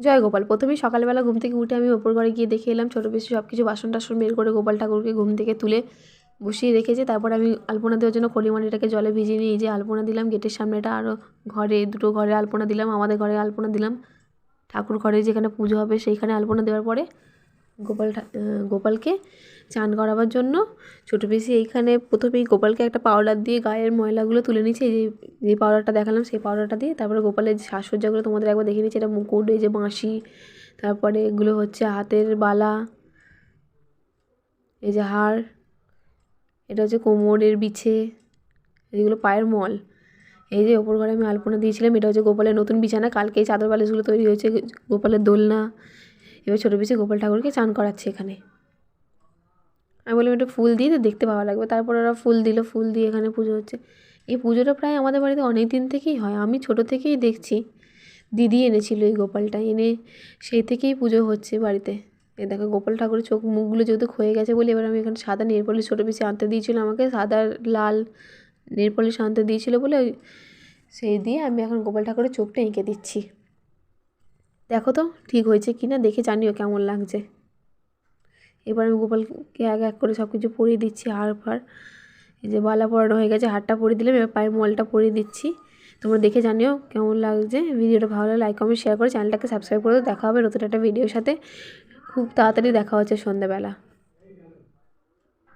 জয় গোপাল। প্রথমেই সকালবেলা ঘুম থেকে উঠে আমি ওপর ঘরে গিয়ে দেখে এলাম ছোটো পিসি সব কিছু বাসন টাসন বের করে গোপাল ঠাকুরকে ঘুম থেকে তুলে বসিয়ে রেখেছে। তারপর আমি আলপনা দেওয়ার জন্য খড়িমাটিটাকে জলে ভিজিয়ে নিয়ে এই যে আলপনা দিলাম গেটের সামনেটা, আরও ঘরে দুটো ঘরে আলপনা দিলাম, আমাদের ঘরে আলপনা দিলাম, ঠাকুর ঘরে যেখানে পুজো হবে সেইখানে আলপনা দেওয়ার পরে গোপালকে চান করাবার জন্য ছোটো পিসি এইখানে প্রথমেই গোপালকে একটা পাউডার দিয়ে গায়ের ময়লাগুলো তুলে নিচ্ছে। এই যে পাউডারটা দেখালাম সেই পাউডারটা দিয়ে তারপরে গোপালের যে সাজসজ্জাগুলো তোমাদের একবার দেখে নিচ্ছি। এটা মুকুট, এই যে বাঁশি, তারপরে এগুলো হচ্ছে হাতের বালা, এই যে হার, এটা হচ্ছে কোমরের বিছে, এগুলো পায়ের মল। এই যে ওপর ঘরে আমি আলপনা দিয়েছিলাম, এটা হচ্ছে গোপালের নতুন বিছানা, কালকেই চাদর বালিশগুলো তৈরি হয়েছে, গোপালের দোলনা। এবার ছোটো পিসি গোপাল ঠাকুরকে চান করাচ্ছে এখানে। আমি বললাম একটু ফুল দিয়ে তো দেখতে ভালো লাগবে, তারপর ওরা ফুল দিল, ফুল দিয়ে এখানে পুজো হচ্ছে। এই পুজোটা প্রায় আমাদের বাড়িতে অনেক দিন থেকেই হয়, আমি ছোটো থেকেই দেখছি। দিদি এনেছিল এই গোপালটা, এনে সেই থেকেই পুজো হচ্ছে বাড়িতে। এ দেখো গোপাল ঠাকুরের চোখ মুখগুলো যেহেতু ক্ষয়ে গেছে বলে এবার আমি এখানে সাদা নেল পলিশ ছোটো পিসি আনতে দিয়েছিল আমাকে, সাদা লাল নেল পলিশ আনতে দিয়েছিলো বলে সেই দিয়ে আমি এখন গোপাল ঠাকুরের চোখটা এঁকে দিচ্ছি। দেখো তো ঠিক হয়েছে কি না, দেখে জানিও কেমন লাগছে। এবার আমি গোপালকে এক এক করে সব কিছু পরিয়ে দিচ্ছি, হার ফার, এই যে বালা পরানো হয়ে গেছে, হারটা পরিয়ে দিলাম, এবার পায়ের মলটা পরিয়ে দিচ্ছি। তোমরা দেখে জানিও কেমন লাগছে। ভিডিওটা ভালো লাগলে লাইক কমেন্ট শেয়ার করে চ্যানেলটাকে সাবস্ক্রাইব করে দাও। দেখা হবে নতুন একটা ভিডিওর সাথে, খুব তাড়াতাড়ি দেখা হচ্ছে সন্ধ্যাবেলা।